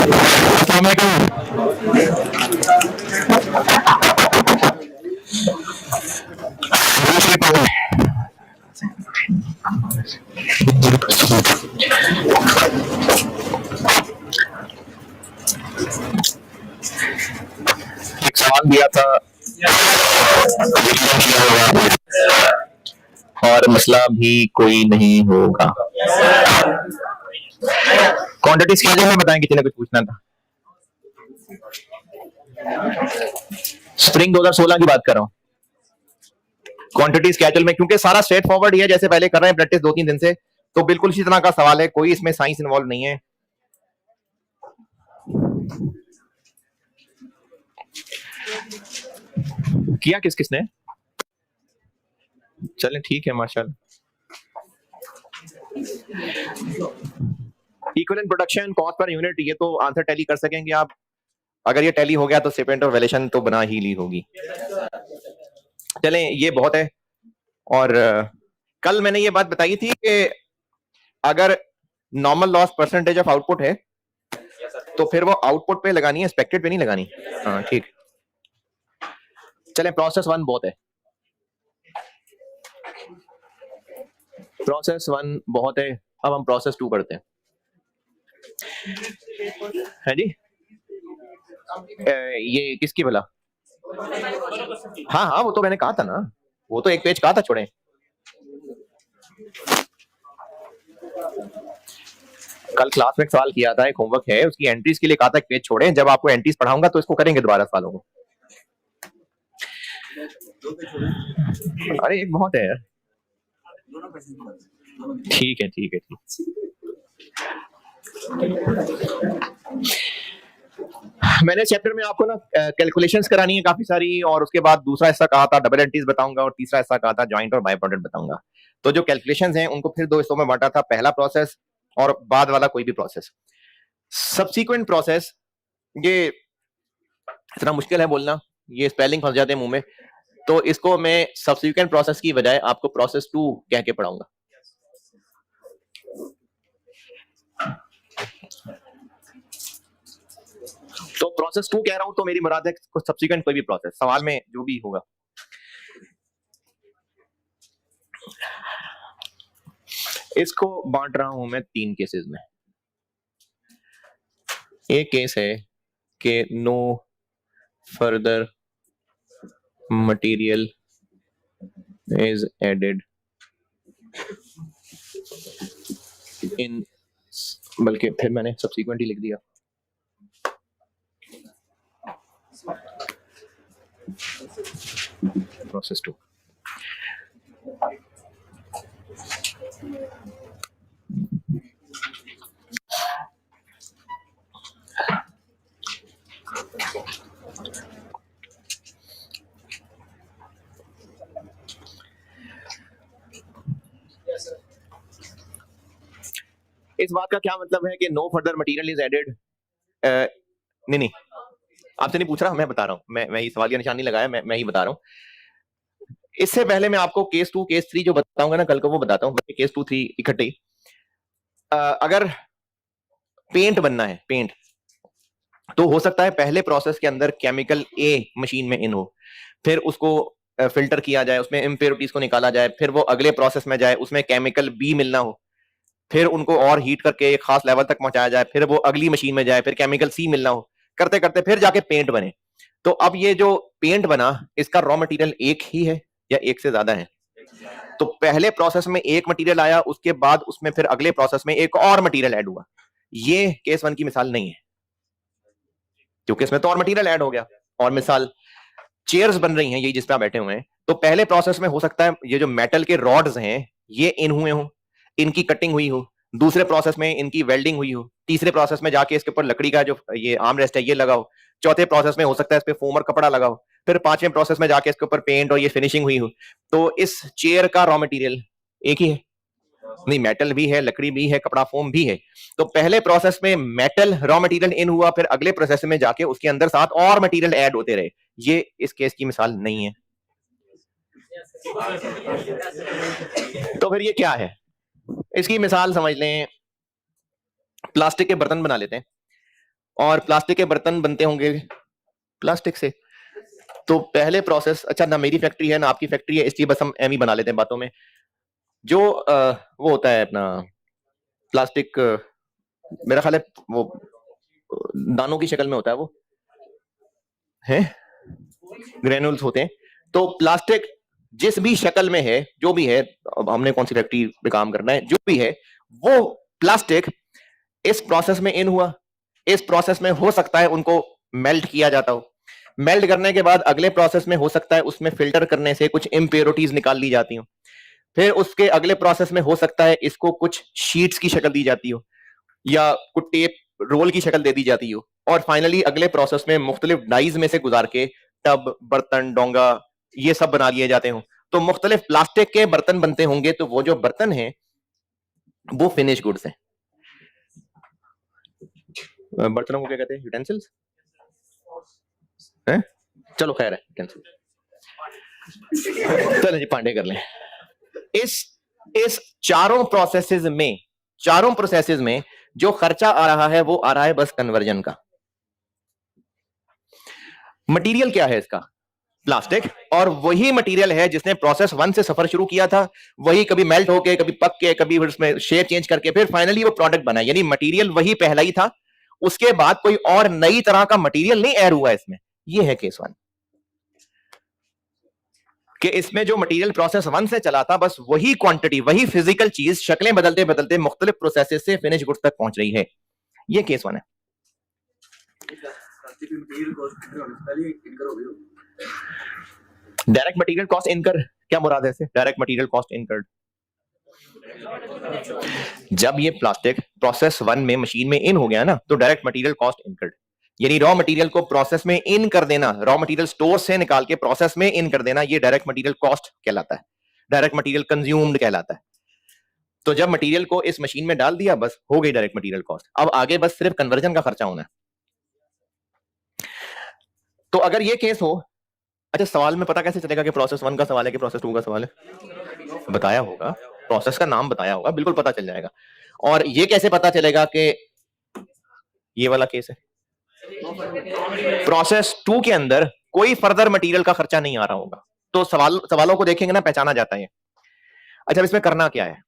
अस्सलाम वालेकुम। दूसरी कॉल एक सवाल दिया था और मसला भी कोई नहीं होगा। क्वांटिटी स्केल में बताएं, किसी ने कुछ पूछना था। स्प्रिंग 2016 की बात कर रहा हूं। क्वांटिटी स्केड्यूल में क्योंकि सारा स्ट्रेट फॉरवर्ड ही है, जैसे पहले कर रहे हैं प्रैक्टिस 2-3 दिन से, तो बिल्कुल इसी तरह का सवाल है, कोई इसमें साइंस इन्वॉल्व नहीं है। किया किस किसने? चलें ठीक है, माशाल्लाह। Equivalent production cost per unit, ये तो आंसर टैली कर सकेंगे आप। अगर ये टैली हो गया तो स्टेटमेंट ऑफ वैल्यूएशन तो बना ही ली होगी। चलें, ये बहुत है। और कल मैंने ये बात बताई थी कि अगर normal loss percentage of output है तो फिर वो आउटपुट पे लगानी है, एक्सपेक्टेड पे नहीं लगानी। हाँ ठीक। चलें, प्रोसेस 1 बहुत है। प्रोसेस 1 बहुत है। अब हम प्रोसेस 2 पढ़ते हैं। है जी, ये किसकी भला? हाँ हाँ, वो तो मैंने कहा था ना, वो तो एक पेज कहा था छोड़े। कल क्लास में सवाल किया था, एक होमवर्क है, उसकी एंट्रीज के लिए कहा था एक पेज छोड़े। जब आपको एंट्रीज पढ़ाऊंगा तो इसको करेंगे दोबारा सवालों को। अरे एक बहुत है यार। ठीक है ठीक है ठीक। मैंने चैप्टर में आपको ना कैलकुलेशंस करानी है काफी सारी, और उसके बाद दूसरा हिस्सा कहा था डबल एंट्रीज बताऊंगा, और तीसरा हिस्सा कहा था जॉइंट और बाय प्रोडक्ट बताऊंगा। तो जो कैलकुलेशंस हैं उनको फिर 2 हिस्सों में बांटा था, पहला प्रोसेस और बाद वाला कोई भी प्रोसेस। सब्सीक्वेंट प्रोसेस, ये इतना मुश्किल है बोलना, ये स्पेलिंग फंस जाते हैं मुंह में, तो इसको मैं सब्सीक्वेंट प्रोसेस की बजाय आपको प्रोसेस 2 कह के पढ़ाऊंगा। तो प्रोसेस 2 कह रहा हूं तो मेरी मुराद है सब्सीक्वेंट कोई भी प्रोसेस, सवाल में जो भी होगा। इसको बांट रहा हूं मैं 3 केसेस में। एक केस है कि no further material is added in, बल्कि फिर मैंने सब्सीक्वेंट ही लिख दिया। प्रोसेस 2 इस बात का क्या मतलब है कि no further material is added? नहीं नहीं, आपसे नहीं पूछ रहा, मैं बता रहा हूं, मैं ये सवाल का निशान नहीं लगाया, मैं ही बता रहा हूं। इससे पहले मैं आपको केस 2 केस 3 जो बताऊंगा ना कल को, वो बताता हूं। केस 2 3 इकट्ठे ही। अगर पेंट बनना है, पेंट, तो हो सकता है पहले प्रोसेस के अंदर केमिकल ए मशीन में इन हो, फिर उसको फिल्टर किया जाए, उसमें इम्प्योरिटीज को निकाला जाए, फिर वो अगले प्रोसेस में जाए, उसमें केमिकल बी मिलना हो, फिर उनको और हीट करके एक खास लेवल तक पहुंचाया जाए, फिर वो अगली मशीन में जाए, फिर केमिकल सी मिलना हो, करते करते फिर जाके पेंट बने। तो अब ये जो पेंट बना, इसका रॉ मटेरियल एक ही है या एक से ज्यादा है? तो पहले प्रोसेस में एक मटेरियल आया, उसके बाद उसमें फिर अगले प्रोसेस में एक और मटेरियल ऐड हुआ। ये केस 1 की मिसाल नहीं है, क्योंकि इसमें तो और मटेरियल ऐड हो गया। और मिसाल चेयर्स बन रही हैं, ये जिस पे आप बैठे हुए हैं, तो पहले प्रोसेस में हो सकता है ये जो मेटल के रॉड्स हैं ये इन हुए हो, इनकी कटिंग हुई हो, दूसरे प्रोसेस में इनकी वेल्डिंग हुई हो, तीसरे प्रोसेस में जाके इसके ऊपर लकड़ी का जो ये आर्म रेस्ट है ये लगा हो, चौथे प्रोसेस में हो सकता है इस पे फोमर कपड़ा लगा हो, फिर पांचवें प्रोसेस में जाके इसके ऊपर पेंट और ये फिनिशिंग हुई हो। तो इस चेयर का रॉ मटेरियल एक ही है? नहीं, मेटल भी है, लकड़ी भी है, कपड़ा फोम भी है। तो पहले प्रोसेस में मेटल रॉ मटेरियल इन हुआ, फिर अगले प्रोसेस में जाके उसके अंदर साथ और मटेरियल ऐड होते रहे। ये इस केस की मिसाल नहीं है। तो फिर ये क्या है? इसकी मिसाल समझ लें, प्लास्टिक के बर्तन बना लेते हैं, और प्लास्टिक के बर्तन बनते होंगे प्लास्टिक से। तो पहले प्रोसेस, अच्छा ना मेरी फैक्ट्री है ना आपकी फैक्ट्री है, इसलिए बस हम एम ही बना लेते हैं बातों में। जो वो होता है अपना प्लास्टिक, मेरा ख्याल है वो दानों की शक्ल में होता है, वो है ग्रेनुल्स होते हैं। तो प्लास्टिक जिस भी शक्ल में है, जो भी है, अब हमने कौन सी फैक्ट्री पे काम करना है, जो भी है वो प्लास्टिक इस प्रोसेस में इन हुआ। इस प्रोसेस में हो सकता है उनको मेल्ट किया जाता हो, मेल्ट करने के बाद अगले प्रोसेस में हो सकता है उसमें फिल्टर करने से कुछ इम्प्योरिटीज निकाल ली जाती हो, फिर उसके अगले प्रोसेस में हो सकता है इसको कुछ शीट्स की शक्ल दी जाती हो या कुछ टेप रोल की शक्ल दे दी जाती हो, और फाइनली अगले प्रोसेस में मुख्तलिफ डाइज में से गुजार के टब, बर्तन, डोंगा ये सब बना लिए जाते हो। तो मुख्तलिफ प्लास्टिक के बर्तन बनते होंगे, तो वो जो बर्तन है वो फिनिश गुड्स हैं। बर्तनों को क्या कहते हैं? यूटेंसिल्स हैं? चलो खैर है, यूटेंसिल। चलो जी पांडे कर लें। इस चारों प्रोसेसेस में जो खर्चा आ रहा है वो आ रहा है बस कन्वर्जन का। मटेरियल क्या है इसका? प्लास्टिक। और वही मटेरियल है जिसने प्रोसेस 1 से सफर शुरू किया था, वही कभी मेल्ट होके, कभी पक के, कभी उसमें शेप चेंज करके फिर फाइनली वो प्रोडक्ट बना। यानी मटेरियल वही पहला ही था, उसके बाद कोई और नई तरह का मटेरियल नहीं ऐड हुआ इसमें। ये है केस 1 कि इसमें जो मटेरियल प्रोसेस 1 से चला था बस वही क्वांटिटी, वही फिजिकल चीज शक्लें बदलते बदलते मुख्तलिफ प्रोसेसेस से फिनिश गुड्स तक पहुंच रही है। ये केस 1 है। डायरेक्ट मटेरियल कॉस्ट इनकर, क्या मुराद है इससे? डायरेक्ट मटेरियल कॉस्ट इनकर्ड, जब ये प्लास्टिक प्रोसेस 1 में मशीन में इन हो गया ना, तो डायरेक्ट मटेरियल कॉस्ट इनकर्ड, यानी रॉ मटेरियल को प्रोसेस में इन कर देना, रॉ मटेरियल स्टोर से निकाल के प्रोसेस में इन कर देना, ये डायरेक्ट मटेरियल कॉस्ट कहलाता है, डायरेक्ट मटेरियल कंज्यूम्ड कहलाता है। तो जब मटेरियल को इस मशीन में डाल दिया, बस हो गई डायरेक्ट मटेरियल कॉस्ट। अब आगे बस सिर्फ कन्वर्जन का खर्चा होना है। तो अगर ये केस हो, अच्छा सवाल में पता कैसे चलेगा कि प्रोसेस 1 का सवाल है कि प्रोसेस 2 का सवाल है? बताया होगा, प्रोसेस का नाम बताया होगा, बिल्कुल पता चल जाएगा। और ये कैसे पता चलेगा कि ये वाला केस है? प्रोसेस 2 के अंदर कोई फर्दर मटेरियल का खर्चा नहीं आ रहा होगा, तो सवालों को देखेंगे ना, पहचाना जाता है। अच्छा इसमें करना क्या है?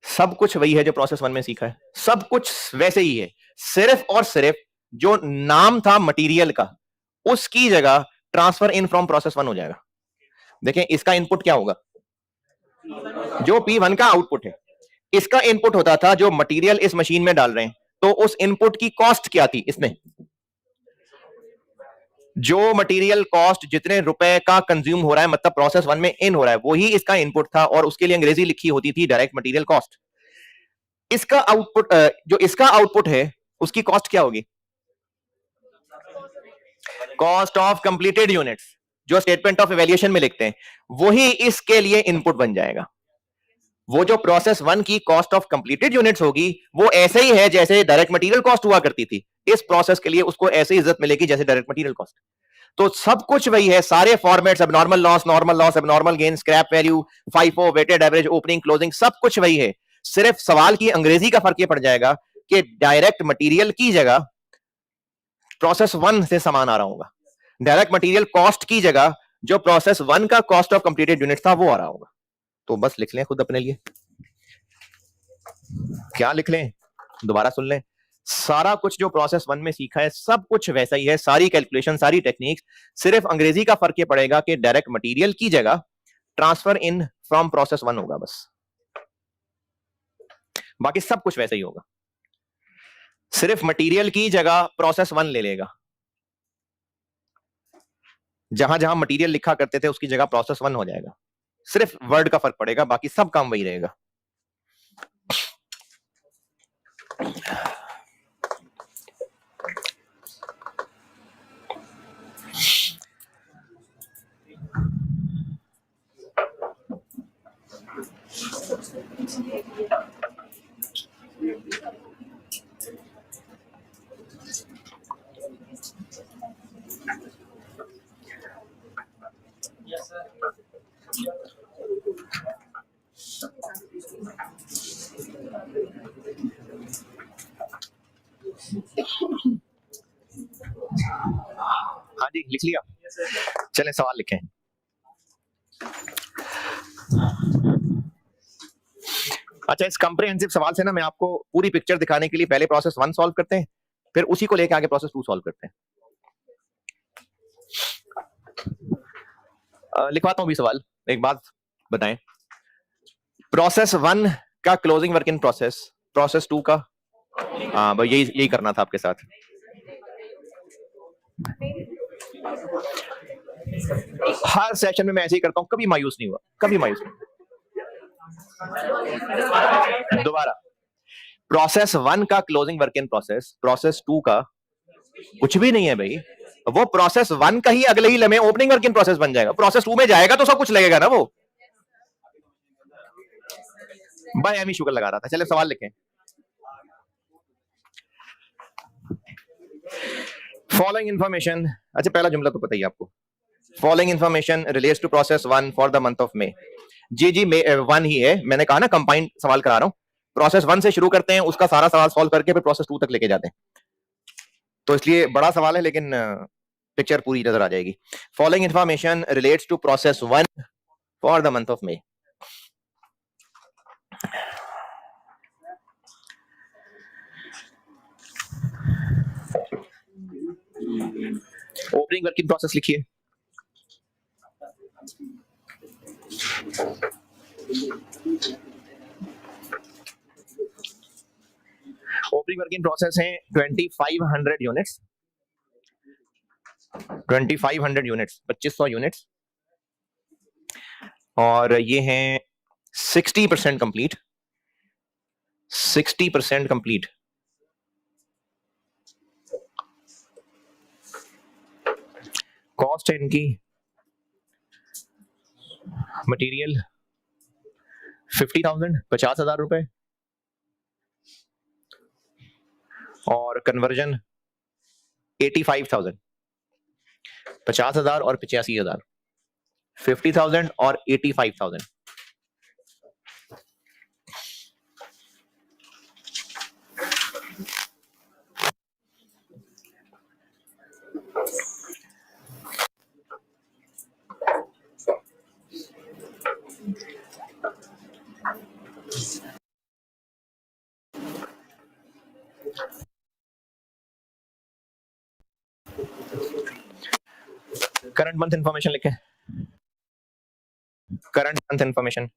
सब कुछ वही है जो प्रोसेस 1 में सीखा है, सब कुछ वैसे ही है, सिर्फ और सिर्फ जो नाम था मटेरियल का उसकी जगह ट्रांसफर इन फ्रॉम प्रोसेस 1 हो जाएगा। देखें इसका इनपुट क्या होगा? जो P1 का आउटपुट है, इसका इनपुट होता था जो मटेरियल इस मशीन में डाल रहे हैं, तो उस इनपुट की कॉस्ट क्या थी? इसमें जो मटेरियल कॉस्ट जितने रुपए का कंज्यूम हो रहा है, मतलब प्रोसेस 1 में इन हो रहा है, वही इसका इनपुट था, और उसके लिए अंग्रेजी लिखी होती थी डायरेक्ट मटेरियल कॉस्ट। इसका आउटपुट, जो इसका आउटपुट है उसकी कॉस्ट क्या होगी? कॉस्ट ऑफ कंप्लीटेड यूनिट्स, जो स्टेटमेंट ऑफ इवैल्यूएशन में लिखते हैं, वही इसके लिए इनपुट बन जाएगा। वो जो प्रोसेस 1 की कॉस्ट ऑफ कंप्लीटेड यूनिट्स होगी, वो ऐसे ही है जैसे डायरेक्ट मटेरियल कॉस्ट हुआ करती थी। इस प्रोसेस के लिए उसको ऐसे ही इज्जत मिलेगी जैसे डायरेक्ट मटेरियल कॉस्ट। तो सब कुछ वही है, सारे formats, abnormal loss, normal loss, abnormal gain, scrap value, FIFO, weighted average, opening, closing, सब कुछ वही है। सिर्फ सवाल की अंग्रेजी का फर्क ये पड़ जाएगा कि डायरेक्ट मटेरियल की जगह प्रोसेस 1 से सामान आ रहा होगा, डायरेक्ट मटेरियल कॉस्ट की जगह जो प्रोसेस 1 का कॉस्ट ऑफ कंप्लीटेड यूनिट था वो आ रहा होगा। तो बस लिख लें खुद अपने लिए, क्या लिख लें, दोबारा सुन लें। सारा कुछ जो प्रोसेस 1 में सीखा है सब कुछ वैसा ही है, सारी कैलकुलेशन, सारी टेक्निक्स, सिर्फ अंग्रेजी का फर्क ये पड़ेगा कि डायरेक्ट मटेरियल की जगह ट्रांसफर इन फ्रॉम प्रोसेस 1 होगा बस, बाकी सब कुछ वैसा ही होगा। सिर्फ मटेरियल की जगह प्रोसेस 1 ले लेगा, जहां जहां मटेरियल लिखा करते थे उसकी जगह प्रोसेस 1 हो जाएगा, सिर्फ वर्ड का फर्क पड़ेगा, बाकी सब काम वही रहेगा। हाँ जी, लिख लिया। चलें सवाल लिखें। अच्छा, इस कॉम्प्रिहेंसिव सवाल से ना मैं आपको पूरी पिक्चर दिखाने के लिए पहले प्रोसेस 1 सॉल्व करते हैं, फिर उसी को लेके आगे प्रोसेस 2 सॉल्व करते हैं। लिखवाता हूं भी सवाल। एक बात बताएं, प्रोसेस 1 का closing work in process, process 2 का, हाँ भाई यही करना था आपके साथ। हर सेशन में मैं ऐसे ही करता हूं, कभी मायूस नहीं हुआ, कभी मायूस नहीं। दोबारा, प्रोसेस 1 का closing work in process, process 2 का कुछ भी नहीं है भाई। वो प्रोसेस 1 का ही अगले ही लम्हे ओपनिंग वर्क इन प्रोसेस बन जाएगा। प्रोसेस 2 में जाएगा तो सब कुछ लगेगा ना। वो बाय एमी शुगर लगा रहा था। चले सवाल लिखें। फॉलोइंग इंफॉर्मेशन, अच्छा पहला जुमला तो पता ही आपको। Following information relates to process 1 for the month of May. जी मे 1 ही है, मैंने कहा ना कंबाइंड सवाल करा रहा हूं। प्रोसेस 1 से शुरू करते हैं, उसका सारा सवाल सॉल्व करके फिर प्रोसेस 2 तक लेके जाते हैं, तो इसलिए बड़ा सवाल है, लेकिन पिक्चर पूरी नजर आ जाएगी। Following information relates to process 1 for the month of May. Opening work in process लिखिए। ओपनिंग वर्क इन प्रोसेस है 2500 यूनिट्स, 2500 यूनिट्स, 2500 यूनिट्स, और ये हैं 60% कंप्लीट, 60% कंप्लीट। कॉस्ट है इनकी मटेरियल 50,000, 50,000 रुपए, और कन्वर्जन 85,000, 50,000 और 85,000, 50,000 और 85,000। करंट मंथ इंफॉर्मेशन लिखें। Current month information,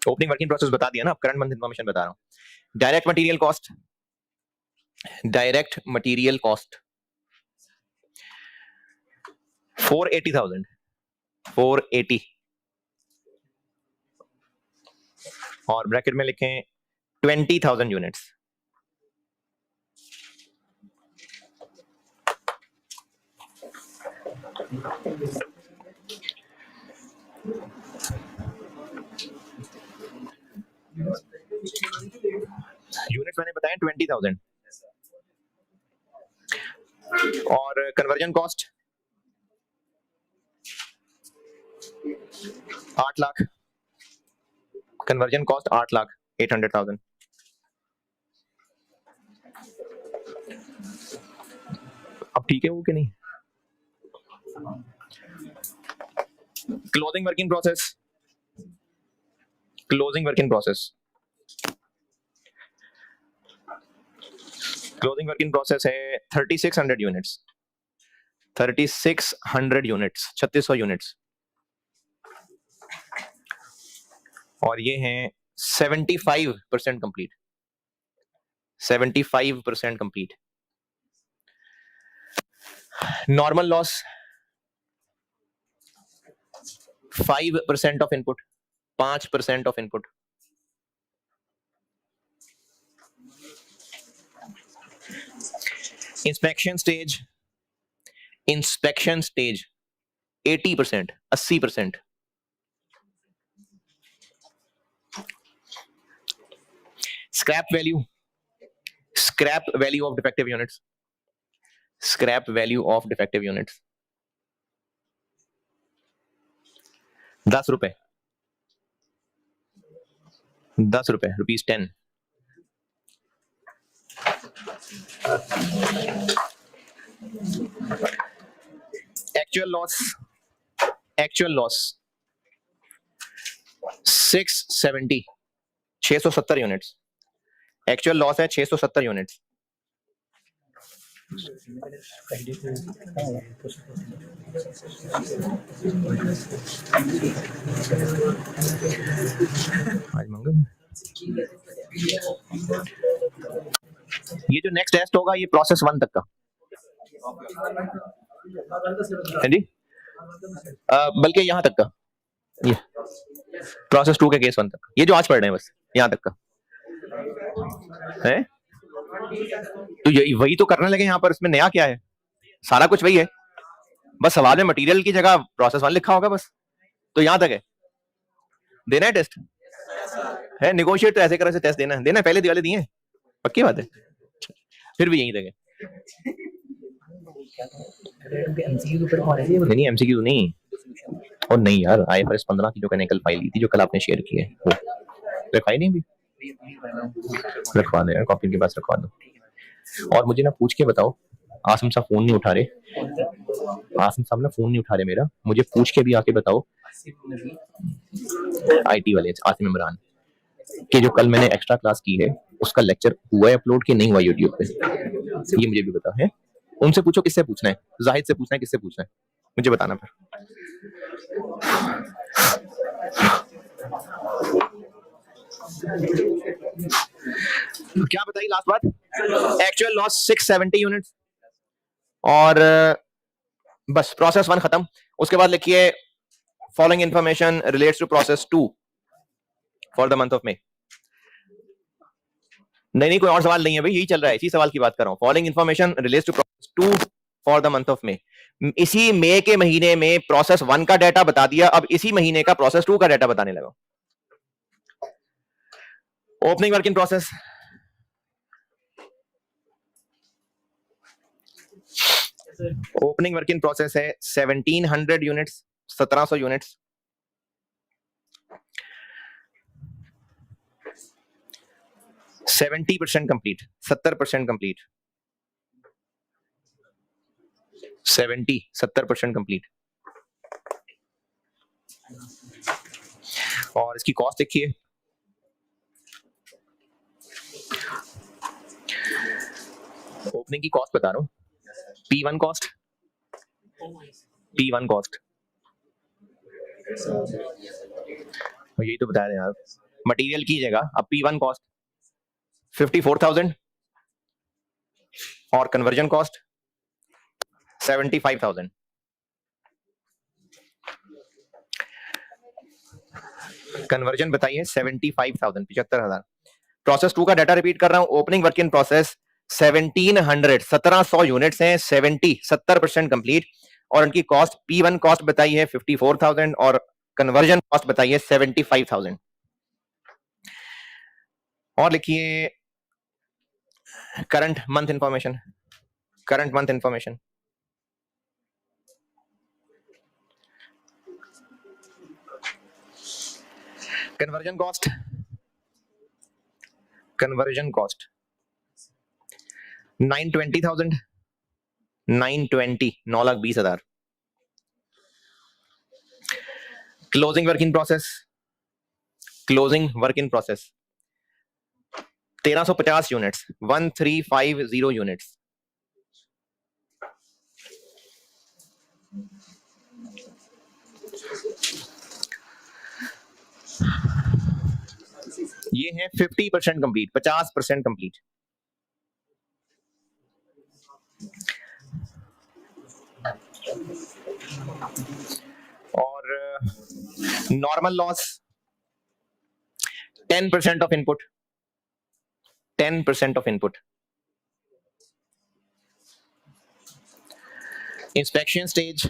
opening working process बता दिया ना, अब करंट मंथ इंफॉर्मेशन बता रहा हूं। Direct material cost, direct material cost 480,000, 480, और ब्रैकेट में लिखें 20,000 यूनिट्स। यूनिट्स मैंने बताया 20,000, और conversion cost 8 lakh, conversion cost 8 lakh 800,000। अब ठीक है वो कि नहीं? Closing working process, closing working process, closing working process है 3600 यूनिट्स, 3600 यूनिट्स, 3600 यूनिट्स, और ये हैं 75% complete, 75% complete. Normal loss 5% of input, 5% of input. Inspection stage, inspection stage 80%, 80%। Scrap value, scrap value of defective units, scrap value of defective units 10 रुपए, 10 रुपए, ₹10। Actual loss 670 670 units. Actual loss है 670 units. आज मंगल। ये जो next test होगा ये process 1 तक का है जी, बल्कि यहाँ तक का, ये प्रोसेस 2 के केस 1 तक, ये जो आज पढ़ रहे हैं बस यहाँ तक का है। तो यही वही तो करने लगे यहाँ पर, इसमें नया क्या है, सारा कुछ वही है, बस सवाल में मटेरियल की जगह प्रोसेस 1 लिखा होगा बस। तो यहाँ तक है, देना है टेस्ट है, निगोशिएट तो ऐसे कर टेस्ट देना है, पहले दिवाले दिए, पक्की बात है, फिर भी यही तक है। नहीं एमसीक्यू नहीं, और नहीं यार IFRS 15 की जो कैनिकल फाइल ली थी जो कल आपने शेयर की है वो रखवाई नहीं भी, रखवा दो यार, कॉपी के पास रखवा दो। और मुझे ना पूछ के बताओ, आसिम साहब फोन नहीं उठा रहे, आसिम साहब ना फोन नहीं उठा रहे मेरा, मुझे पूछ के भी आके बताओ IT वाले आसिम इमरान कि जो कल मैंने एक्स्ट्रा क्लास की है उसका लेक्चर हुआ है अपलोड कि नहीं हुआ यूट्यूब पे, ये मुझे भी बता है। उनसे पूछो किससे पूछना है, जाहिद से पूछना है, किससे पूछना है मुझे बताना फिर। क्या बताइए लास्ट बात, एक्चुअल लॉस 670 यूनिट्स और बस प्रोसेस 1 खत्म। उसके बाद लिखिए following information relates to process 2 for the month of May. नहीं कोई और सवाल नहीं है भाई, यही चल रहा है, इसी सवाल की बात कर रहा हूं। Following information relates to process 2 for the month of May. इसी मई के महीने में प्रोसेस 1 का डाटा बता दिया, अब इसी महीने का प्रोसेस 2 का डाटा बताने लगा। Opening work in process, opening work in process है 1700 units, 1700 units. Seventy % complete, 70% complete, 70% complete. और इसकी कॉस्ट देखिए, ओपनिंग की कॉस्ट बता रहा हूं, P1 कॉस्ट, P1 कॉस्ट यही तो बता रहे हैं यार, मटेरियल की जगह अब P1 कॉस्ट 54,000 और कन्वर्जन कॉस्ट 75,000। कन्वर्जन बताइए 75,000, 75,000। प्रोसेस 2 का डाटा रिपीट कर रहा हूं, opening work in process 1700, 1700 units हैं, 70% कंप्लीट और उनकी कॉस्ट P1 कॉस्ट बताई है 54,000 और कन्वर्जन कॉस्ट बताइए 75,000। और लिखिए current month information, current month information, conversion cost, conversion cost 920,000, 920, 9,20,000। Closing work in process, closing work in process 1350 units, 1350 units. ये है 50% कंप्लीट, 50% कंप्लीट। और normal loss 10% of input, 10% of input. Inspection stage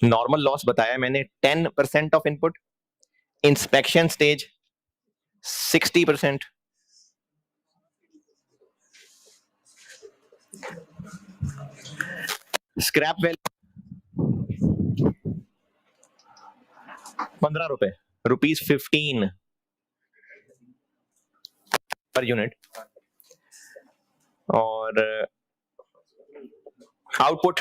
normal loss बताया मैंने 10% of input, inspection stage 60%, scrap value 15 रुपए, ₹15 per unit. और output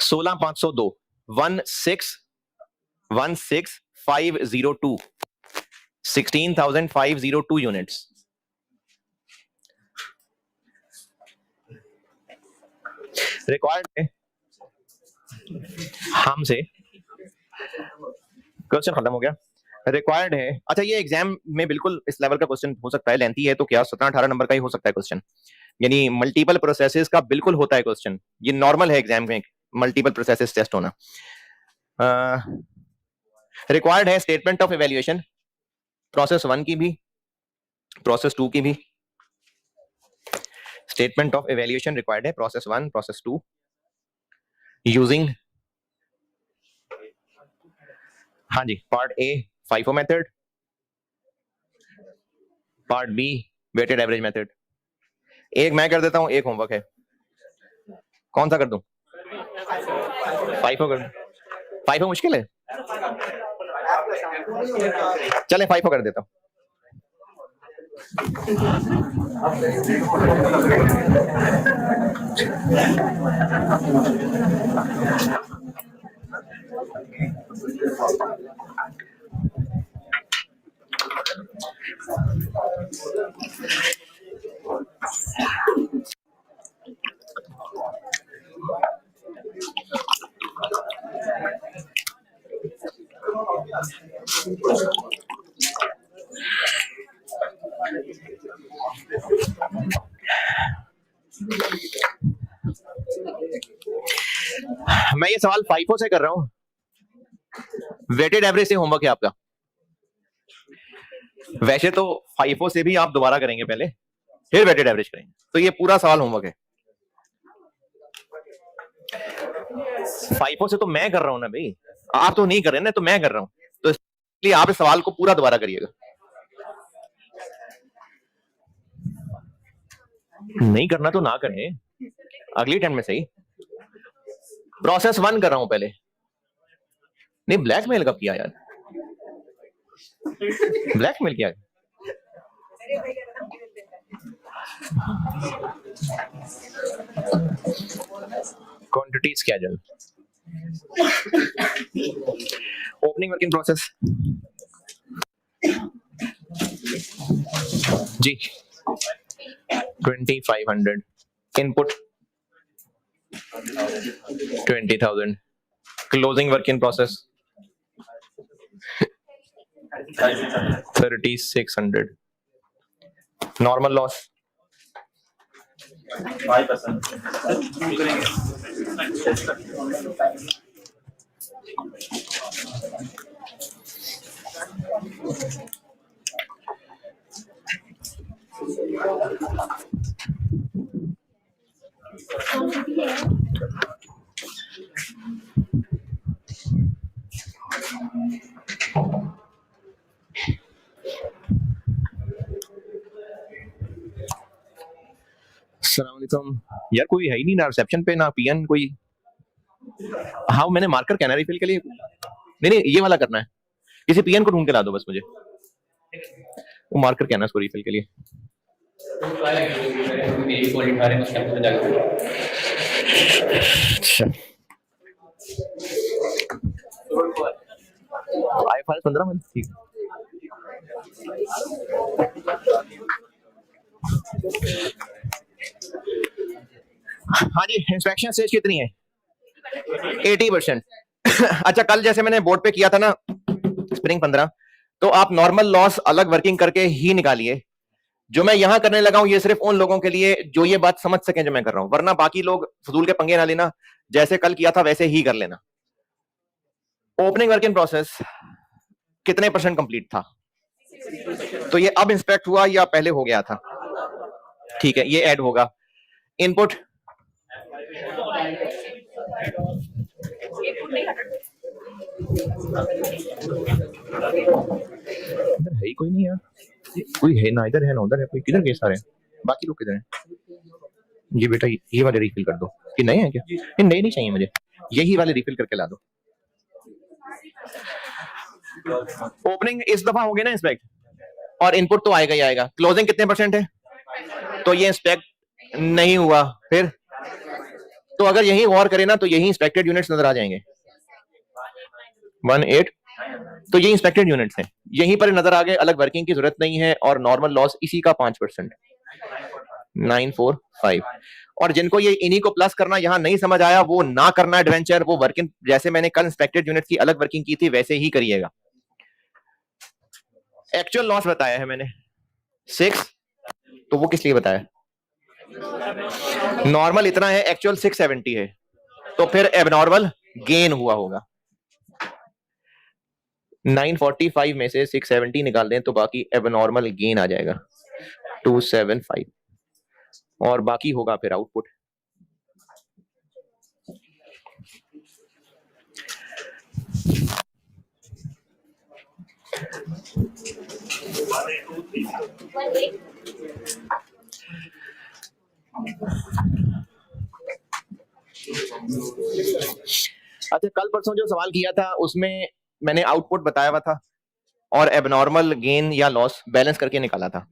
16502 16502 16502 units. Required है हमसे, question खत्म हो गया। रिक्वायर्ड है, अच्छा ये एग्जाम में बिल्कुल इस लेवल का क्वेश्चन हो सकता है, लेंथी है तो क्या 17-18 नंबर का ही हो सकता है क्वेश्चन, यानी मल्टीपल प्रोसेसेस का बिल्कुल होता है क्वेश्चन, ये नॉर्मल है एग्जाम में मल्टीपल प्रोसेसेस टेस्ट होना। रिक्वायर्ड है स्टेटमेंट ऑफ इवैल्यूएशन, प्रोसेस 1 की भी प्रोसेस 2 की भी। स्टेटमेंट ऑफ इवैल्यूएशन रिक्वायर्ड है प्रोसेस 1 प्रोसेस 2 यूजिंग, हाँ जी, part A FIFO method, part B weighted average method. एक मैं कर देता हूं, एक होमवर्क है, कौन सा कर दूं? FIFO कर दूं? FIFO मुश्किल है, चले FIFO कर देता हूं। मैं ये सवाल FIFO से कर रहा हूं, वेटेड एवरेज से होमवर्क है आपका। वैसे तो FIFO से भी आप दोबारा करेंगे पहले, फिर वेटेड एवरेज करेंगे, तो ये पूरा सवाल होमवर्क है। FIFO से तो मैं कर रहा हूं ना भाई, आप तो नहीं कर रहे ना, तो मैं कर रहा हूं, तो इसलिए आप इस सवाल को पूरा दोबारा करिएगा। नहीं करना तो ना करें, अगली टाइम में सही। प्रोसेस 1 कर रहा हूं पहले, नहीं ब्लैकमेल कब किया यार, ब्लैकमेल किया, quantity schedule, opening working process जी 2500, input 20,000, closing work in process 3600, normal loss 5%। अस्सलामुअलैकुम यार, कोई है ही नहीं ना रिसेप्शन पे, ना पीएन कोई। हाँ मैंने मार्कर कहना रिफिल के लिए, नहीं ये वाला करना है, किसी पीएन को ढूंढ के ला दो बस मुझे, वो मार्कर कहना इसको रिफिल के लिए। अच्छा IFRS 15 में ठीक। हाँ जी, इंस्पेक्शन स्टेज कितनी है? 80%। अच्छा कल जैसे मैंने बोर्ड पे किया था ना स्प्रिंग 15, तो आप नॉर्मल लॉस अलग वर्किंग करके ही निकालिए। जो मैं यहां करने लगा हूं ये सिर्फ उन लोगों के लिए जो ये बात समझ सकें जो मैं कर रहा हूं, वरना बाकी लोग फजूल के पंगे ना लेना, जैसे कल किया था वैसे ही कर लेना। ओपनिंग वर्किंग प्रोसेस कितने % कंप्लीट था? तो ये अब इंस्पेक्ट हुआ या पहले हो गया था? ठीक है, ये ऐड होगा। इनपुट इधर है ही कोई नहीं यार, कोई है ना, इधर है ना उधर है, कोई किधर गए सारे, बाकी लोग किधर हैं? ये बेटा ये वाले रिफिल कर दो, कि नए हैं क्या? ये नए नहीं चाहिए मुझे, यही वाले रिफिल करके ला दो। ओपनिंग इस दफा हो गए ना इंस्पेक्ट, और इनपुट तो आएगा ही आएगा। क्लोजिंग कितने परसेंट है, तो ये इंस्पेक्ट नहीं हुआ। फिर तो अगर यही गौर करें ना तो यही इंस्पेक्टेड यूनिट्स नजर आ जाएंगे 18, तो ये इंस्पेक्टेड यूनिट्स हैं, यहीं पर नजर आ गए। अलग वर्किंग की जरूरत नहीं है और नॉर्मल लॉस इसी का 5%, 945। और जिनको ये इन्हीं को प्लस करना यहां नहीं समझ आया वो ना करना एडवेंचर, वो वर्किंग जैसे मैंने कल इंस्पेक्टेड यूनिट की अलग वर्किंग की थी वैसे ही करिएगा। एक्चुअल लॉस बताया है मैंने 6, तो वो किस लिए बताया, नॉर्मल इतना है, एक्चुअल 670 है, तो फिर एबनॉर्मल गेन हुआ होगा। 945 में से 670 निकाल दें तो बाकी एबनॉर्मल गेन आ जाएगा 275, और बाकी होगा फिर आउटपुट। अच्छा, कल परसों जो सवाल किया था उसमें मैंने आउटपुट बताया हुआ था और एबनॉर्मल गेन या लॉस बैलेंस करके निकाला था।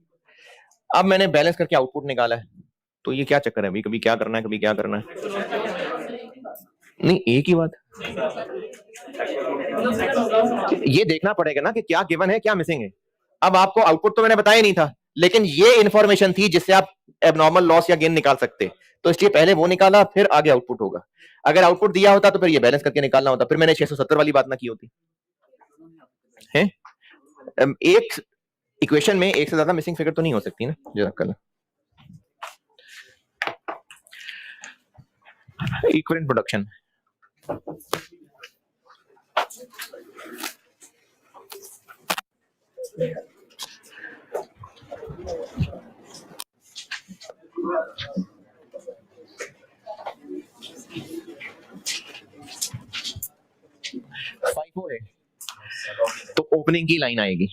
अब मैंने बैलेंस करके आउटपुट निकाला है, तो ये क्या चक्कर है भाई, कभी क्या करना है कभी क्या करना है, नहीं एक ही बात। ये देखना पड़ेगा ना कि क्या गिवन है क्या मिसिंग है। अब आपको आउटपुट तो मैंने बताया नहीं था, लेकिन ये इंफॉर्मेशन थी जिससे आप एबनॉर्मल लॉस या गेन निकाल सकते, तो इसलिए पहले वो निकाला फिर आगे आउटपुट होगा। अगर आउटपुट दिया होता तो फिर ये बैलेंस करके निकालना होता, फिर मैंने 670 वाली बात ना की होती है। एक इक्वेशन में एक से ज्यादा मिसिंग फिगर तो नहीं हो सकती ना। जरा इक्विवेलेंट प्रोडक्शन, FIFO है तो ओपनिंग की लाइन आएगी,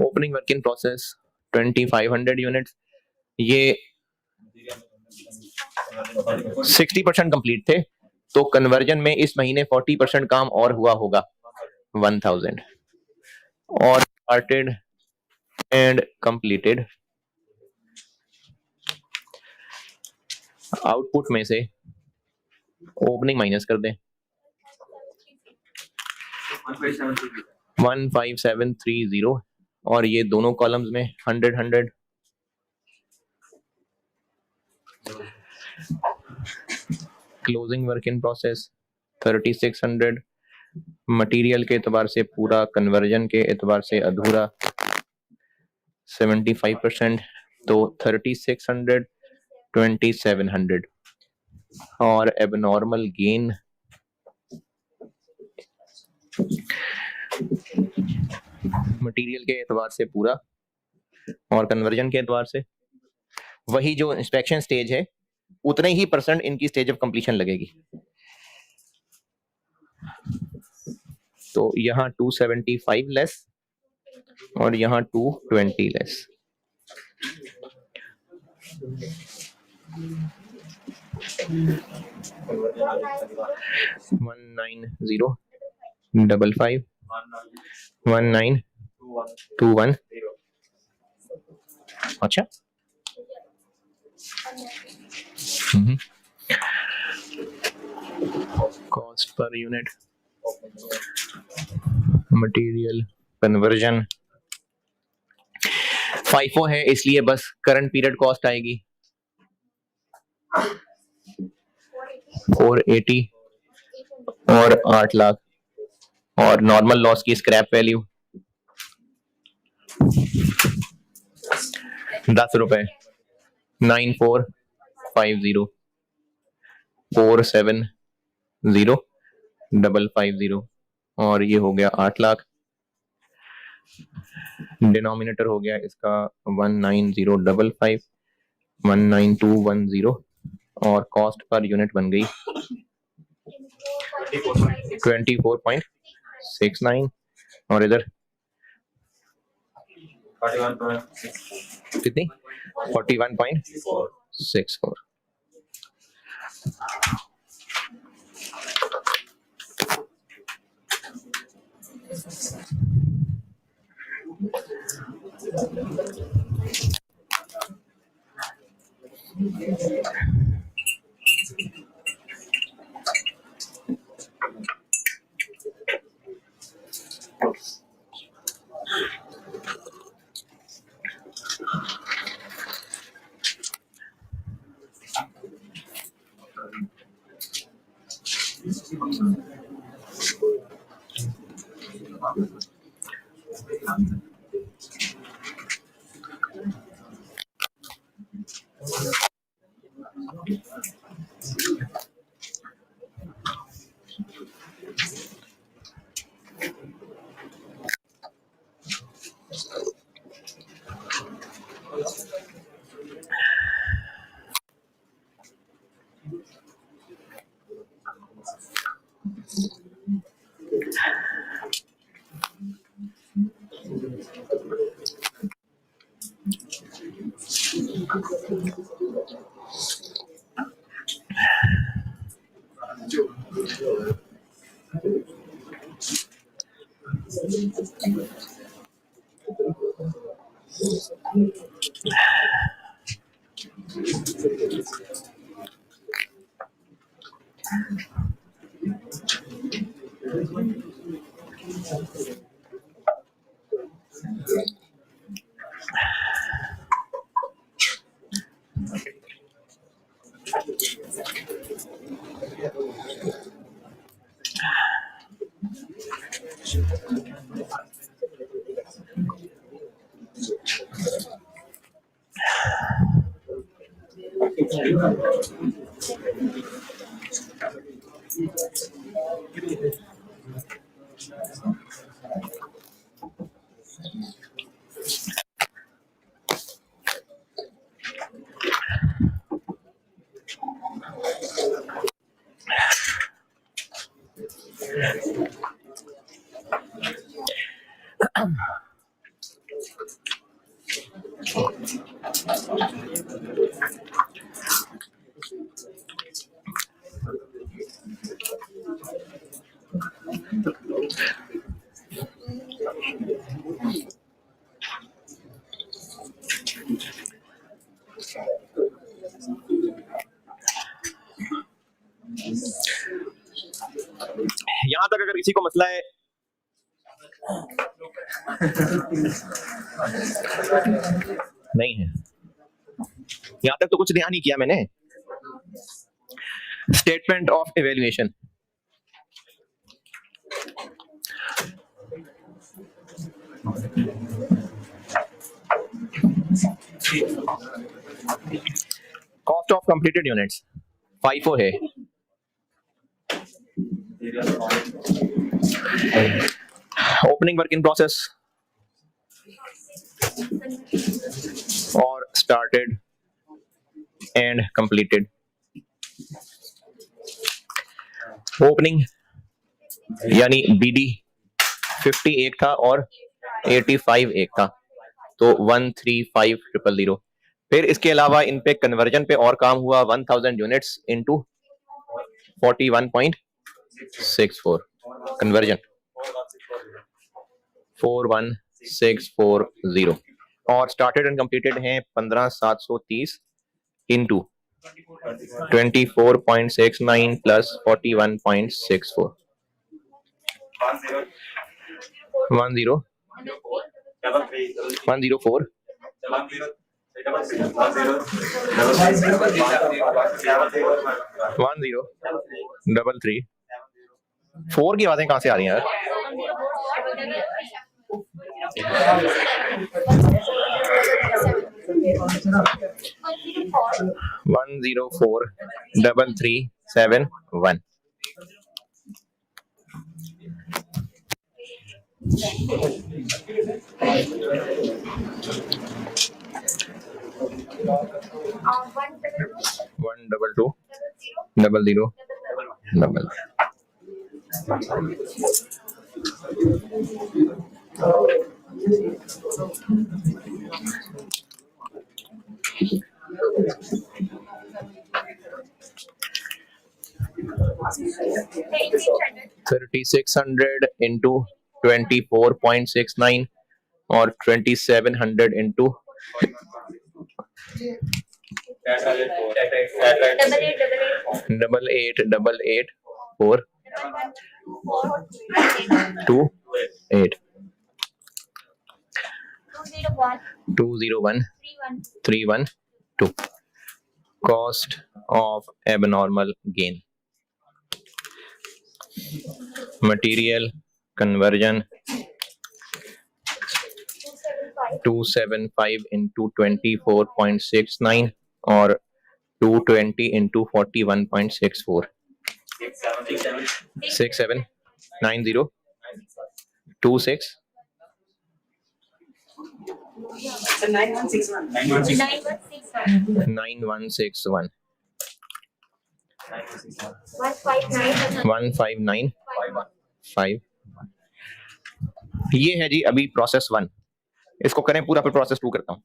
opening work in process 2500 units, ये 60% कंप्लीट थे, तो कन्वर्जन में इस महीने 40% काम और हुआ होगा 1000, और स्टार्टेड एंड कंप्लीटेड। आउटपुट में से ओपनिंग माइनस कर दें 15730, और ये दोनों कॉलम्स में 100 100। Closing work in process 3600, material के एतबार से पूरा, कन्वर्जन के एतबार से अधूरा 75%, तो 3600 2700, और एबनॉर्मल गेन मटेरियल के एतबार से पूरा और कन्वर्जन के एतबार से वही जो इंस्पेक्शन स्टेज है उतने ही परसेंट इनकी स्टेज ऑफ कंप्लीशन लगेगी। तो यहाँ 275 लेस और यहाँ 220 लेस, 19055 1921। अच्छा, cost per unit, material, conversion, FIFO है इसलिए बस करंट पीरियड कॉस्ट आएगी 480 और 8 लाख, और नॉर्मल लॉस की स्क्रैप वैल्यू 10 रुपए, 9450 470 और ये हो गया 8 लाख। डिनोमिनेटर हो गया इसका 19055 19210, और कॉस्ट पर यूनिट बन गई 24.69, और इधर कितनी 41.64। यहां तक अगर किसी को मसला है नहीं है, यहां तक तो कुछ ध्यान नहीं किया मैंने। Statement of evaluation, cost of completed units FIFO है, ओपनिंग वर्क इन प्रोसेस और स्टार्टेड एंड कंप्लीटेड। ओपनिंग यानी BD 50 एक था और 85 एक था, तो 135,000। फिर इसके अलावा इन पे कन्वर्जन पे और काम हुआ 1000 यूनिट्स इनटू 41.64 कन्वर्जन 41640 और स्टार्टेड एंड कंप्लीटेड हैं 15730 इनटू 24.69 प्लस 41.64 104 1033 4 की आवाजें कहां से आ रही हैं यार? 1043371 1220000 3600 into 24.69 और 2700 into 8888 2013112 cost of abnormal gain. Material conversion 275 into 24.69 और 220 into 41.64 679026 9161 15951 ये है जी अभी प्रोसेस 1। इसको करें पूरा, फिर प्रोसेस 2 करता हूं।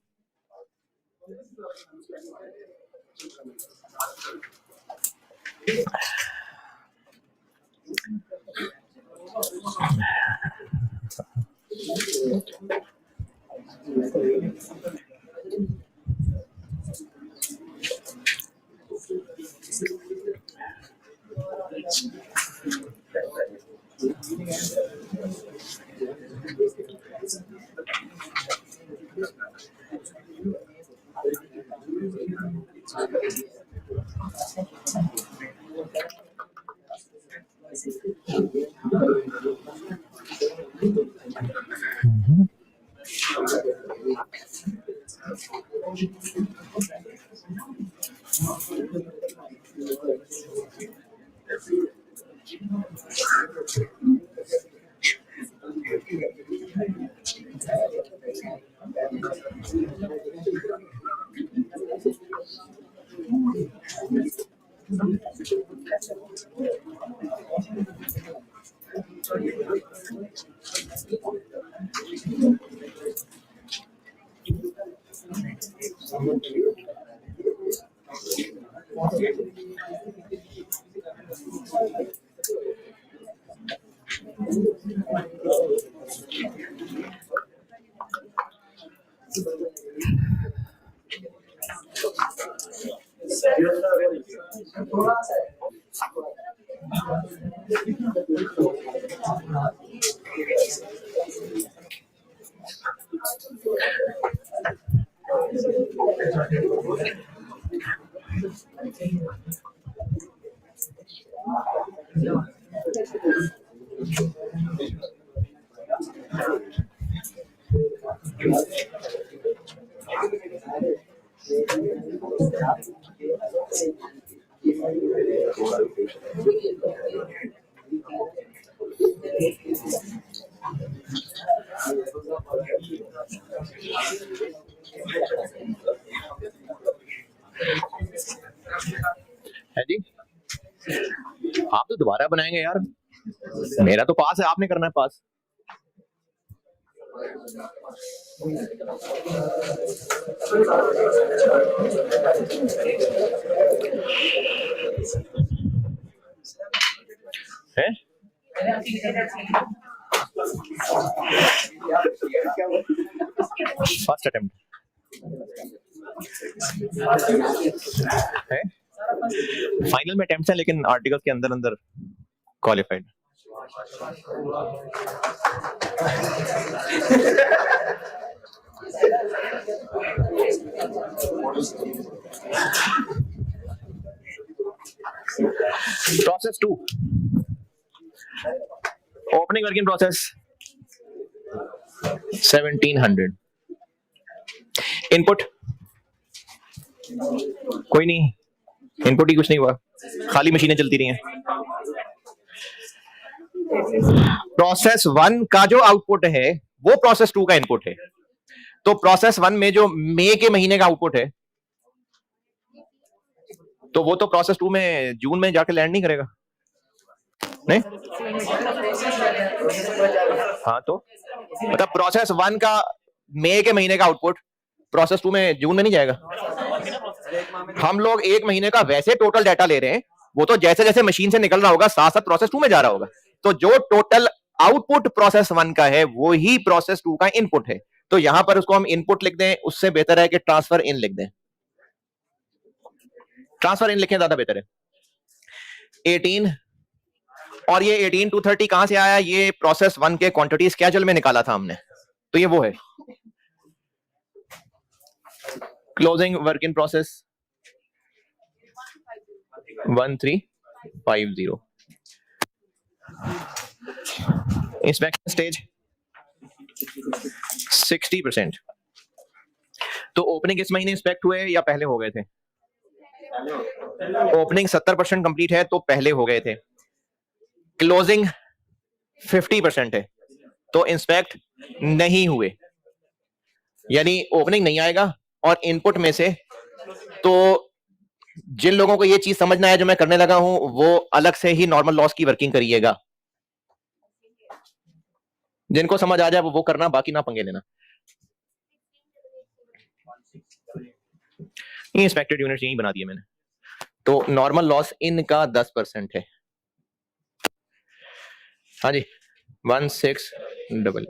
है जी, आप तो दोबारा बनाएंगे यार, मेरा तो पास है, आपने करना है पास। है फर्स्ट अटेम्प्ट है, फाइनल में अटेम्प्ट है लेकिन आर्टिकल के अंदर अंदर qualified. Process 2 opening working process 1700 input कोई नहीं, इनपुट ही कुछ नहीं हुआ, खाली मशीनें चलती रही हैं। प्रोसेस 1 का जो आउटपुट है वो प्रोसेस 2 का इनपुट है। तो प्रोसेस 1 में जो मई के महीने का आउटपुट है तो वो तो प्रोसेस 2 में जून में जाके लैंड नहीं करेगा, नहीं? हाँ, तो मतलब प्रोसेस 1 का मई के महीने का आउटपुट प्रोसेस 2 में जून में नहीं जाएगा। हम लोग एक महीने का वैसे टोटल डाटा ले रहे हैं, वो तो जैसे जैसे मशीन से निकल रहा होगा साथ साथ प्रोसेस 2 में जा रहा होगा। तो जो टोटल आउटपुट प्रोसेस 1 का है वो ही प्रोसेस 2 का इनपुट है, तो यहां पर उसको हम इनपुट लिख दें, उससे बेहतर है कि ट्रांसफर इन लिख दें। ट्रांसफर इन लिखें ज्यादा बेहतर है। 18 और ये 18 to 30 कहां से आया? ये प्रोसेस 1 के क्वांटिटी स्केड्यूल में निकाला था हमने, तो ये वो है। Closing work in process 1350। Inspection stage 60%। तो ओपनिंग इस महीने इंस्पेक्ट हुए या पहले हो गए थे? ओपनिंग 70% कंप्लीट है तो पहले हो गए थे। क्लोजिंग 50% है तो इंस्पेक्ट नहीं हुए, यानी ओपनिंग नहीं आएगा। और इनपुट में से तो जिन लोगों को ये चीज समझना है जो मैं करने लगा हूं, वो अलग से ही नॉर्मल लॉस की वर्किंग करिएगा। जिनको समझ आ जाए वो करना, बाकी ना पंगे लेना। ये इंस्पेक्टेड यूनिट यही बना दिए मैंने। तो नॉर्मल लॉस इनका 10% है। हाँ जी 1688।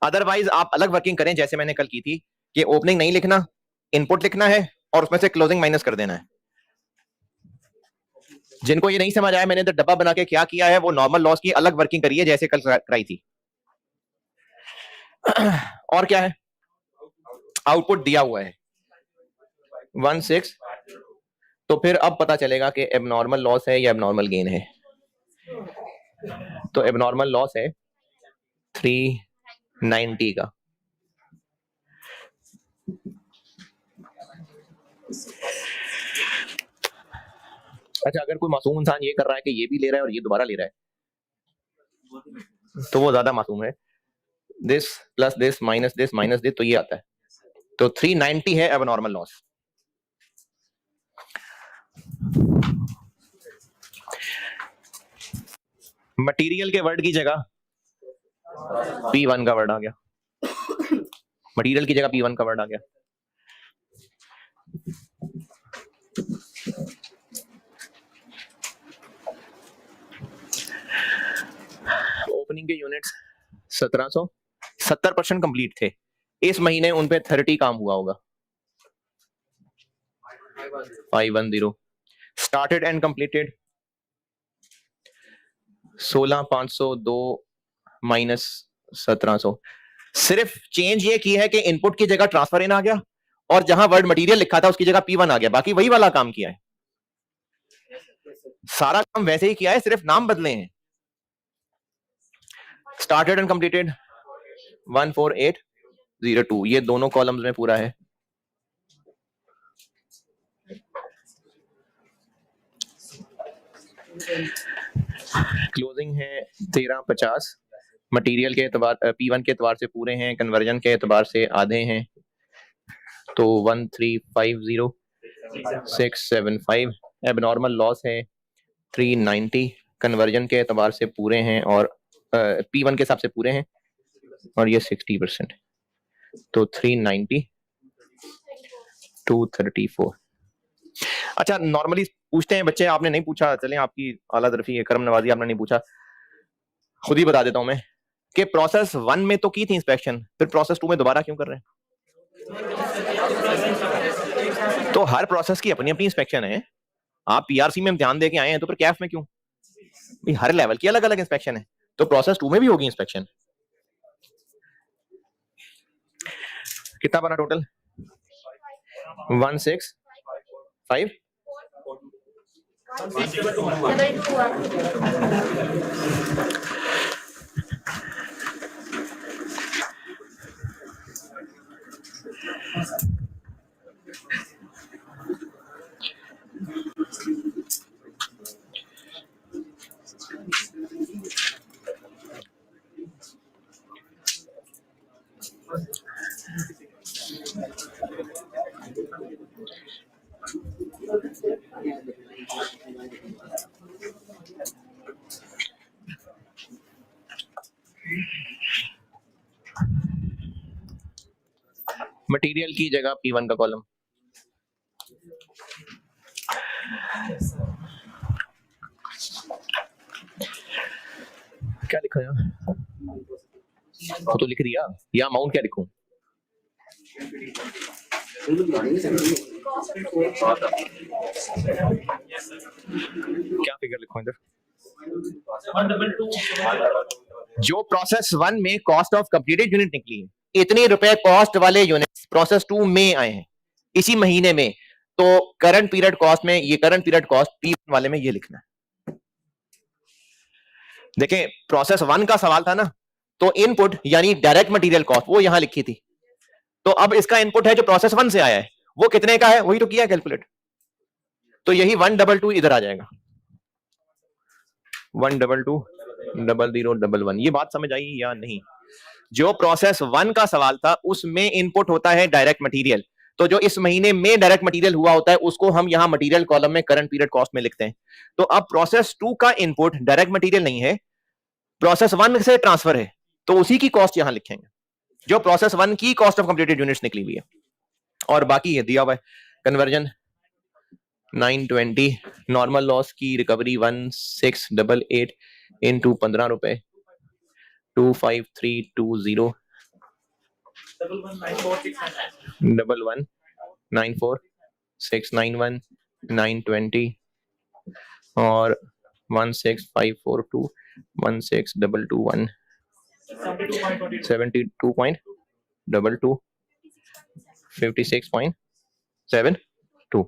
अदरवाइज आप अलग वर्किंग करें जैसे मैंने कल की थी कि ओपनिंग नहीं लिखना, इनपुट लिखना है और उसमें से क्लोजिंग माइनस कर देना है। जिनको ये नहीं समझ आया मैंने तो डब्बा बना के क्या किया है, वो नॉर्मल लॉस की अलग वर्किंग करिए जैसे कल कराई थी। और क्या है? आउटपुट दिया हुआ है 16। तो फिर अब पता चलेगा कि एबनॉर्मल लॉस है या एबनॉर्मल गेन है। तो एबनॉर्मल लॉस है 390 का। अच्छा, अगर कोई मासूम इंसान ये कर रहा है कि ये भी ले रहा है और ये दोबारा ले रहा है, तो वो ज्यादा मासूम है। This plus this minus this तो ये आता है। तो 390 है एबनॉर्मल लॉस। मटेरियल के वर्ड की जगह P1 का वर्ड आ गया। मटेरियल की जगह P1 का वर्ड आ गया। ओपनिंग के यूनिट्स 1700, 70% कंप्लीट थे। इस महीने उन पे 30 काम हुआ होगा। 510 स्टार्टेड एंड कंप्लीटेड 16502 माइनस 1700। सिर्फ चेंज ये की है कि इनपुट की जगह ट्रांसफर इन आ गया और जहां वर्ड मटेरियल लिखा था उसकी जगह P1 आ गया। बाकी वही वाला काम किया है, सारा काम वैसे ही किया है, सिर्फ नाम बदले हैं। स्टार्टेड एंड कंप्लीटेड 14802, ये दोनों कॉलम्स में पूरा है। क्लोजिंग है 1350। मटेरियल के एतबार P1 के एतबार से पूरे हैं, कन्वर्जन के एतबार से आधे हैं। तो 1350675। एबनॉर्मल लॉस है 390, कन्वर्जन के एतबार से पूरे हैं और P1 के हिसाब से पूरे हैं और ये 60%। तो 390 234। अच्छा, नॉर्मली पूछते हैं बच्चे, आपने नहीं पूछा, चलें आपकी आला तरफी है, करम नवाजी, आपने नहीं पूछा, खुद ही बता देता हूं मैं कि प्रोसेस 1 में तो की थी इंस्पेक्शन, फिर प्रोसेस 2 में दोबारा क्यों कर रहे हैं? तो हर प्रोसेस की अपनी अपनी इंस्पेक्शन है। आप पीआरसी में ध्यान देके आए हैं तो फिर कैफ में क्यों? हर लेवल की अलग अलग इंस्पेक्शन है, तो प्रोसेस 2 में भी होगी इंस्पेक्शन। कितना बना टोटल? 165 मटेरियल की जगह P1 का कॉलम। क्या लिखा यार, वो तो लिख दिया, या अमाउंट क्या लिखूं? क्या फिगर लिखूं इधर? जो प्रोसेस 1 में कॉस्ट ऑफ कंप्लीटेड यूनिट निकली है, इतने रुपए कॉस्ट वाले यूनिट प्रोसेस 2 में आए हैं इसी महीने में, तो करंट पीरियड कॉस्ट में, ये करंट पीरियड कॉस्ट P1 वाले में ये लिखना है। देखें प्रोसेस 1 का सवाल था ना, तो इनपुट यानी डायरेक्ट मटेरियल कॉस्ट वो यहां लिखी थी, तो अब इसका इनपुट है जो प्रोसेस 1 से आया है वो कितने का है, वही तो किया कैलकुलेट, तो यही 122 इधर आ जाएगा, 1220011। ये बात समझ आई या नहीं? जो प्रोसेस 1 का सवाल था उसमें इनपुट होता है डायरेक्ट मटेरियल, तो जो इस महीने में डायरेक्ट मटेरियल हुआ होता है उसको हम यहां मटेरियल कॉलम में करंट पीरियड कॉस्ट में लिखते हैं। तो अब प्रोसेस 2 का इनपुट डायरेक्ट मटेरियल नहीं है, प्रोसेस 1 से ट्रांसफर है, तो उसी की कॉस्ट यहां लिखेंगे जो प्रोसेस 1 की कॉस्ट ऑफ कंप्लीटेड यूनिट्स निकली हुई है, और बाकी ये दिया हुआ है कन्वर्जन 920, नॉर्मल लॉस की रिकवरी 1688 इनटू 15 रुपए 25320 11946919 920 और 16542 16221 72.22 56.72।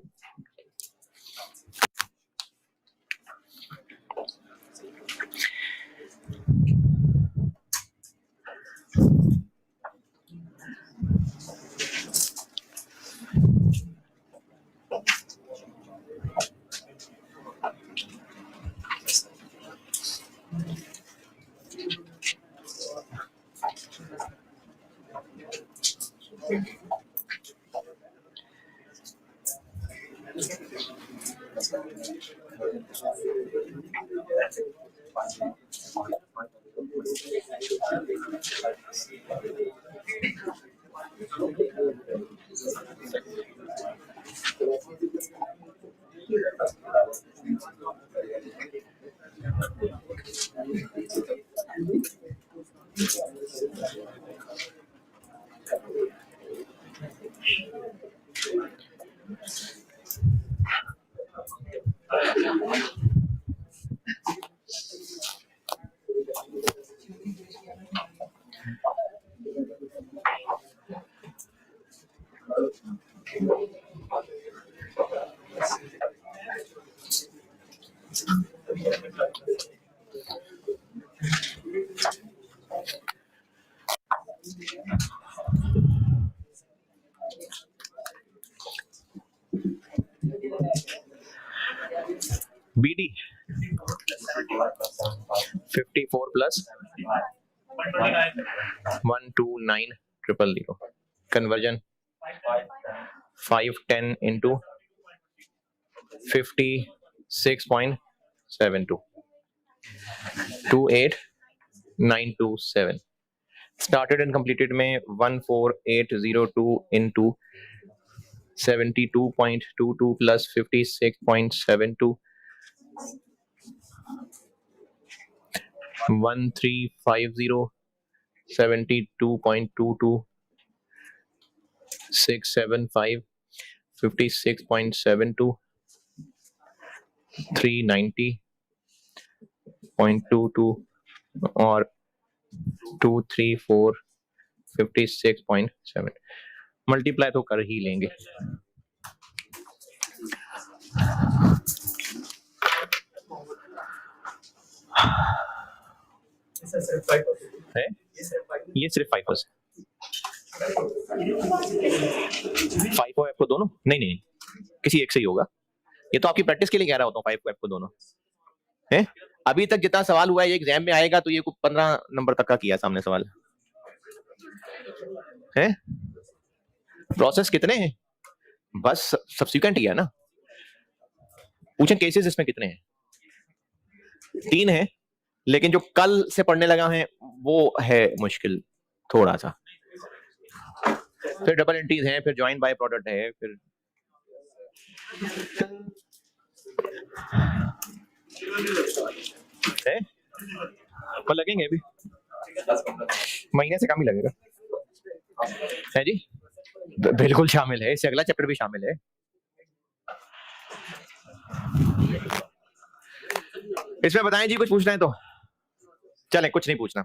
BD 54 plus 129,000 conversion 510 into 56.72 28927 started and completed में 14802 into 72.22 plus 56.72 1350 72.22 675 56.72 390.22 और 234 56.7 मल्टीप्लाई तो कर ही लेंगे। है ये सिर्फ 5%, 5 और F को दोनों नहीं किसी एक से ही होगा, ये तो आपकी प्रैक्टिस के लिए कह रहा होता हूँ 5 को F को दोनों है। अभी तक जितना सवाल हुआ है ये एग्जाम में आएगा तो ये 15 नंबर तक का किया सामने सवाल है। प्रोसेस कितने हैं, बस सब्सिक्वेंट ही है ना। पूछें केसेस इसमें कितने हैं, 3 हैं, लेकिन जो कल से पढ़ने लगा है वो है मुश्किल थोड़ा सा, फिर डबल एंट्रीज हैं, फिर ज्वाइन बाय प्रोडक्ट है, फिर है पर लगेंगे भी, महीने से कम ही लगेगा। है जी, बिल्कुल शामिल है, इससे अगला चैप्टर भी शामिल है। इसमें बताएं जी, कुछ पूछना है तो चलें, कुछ नहीं पूछना।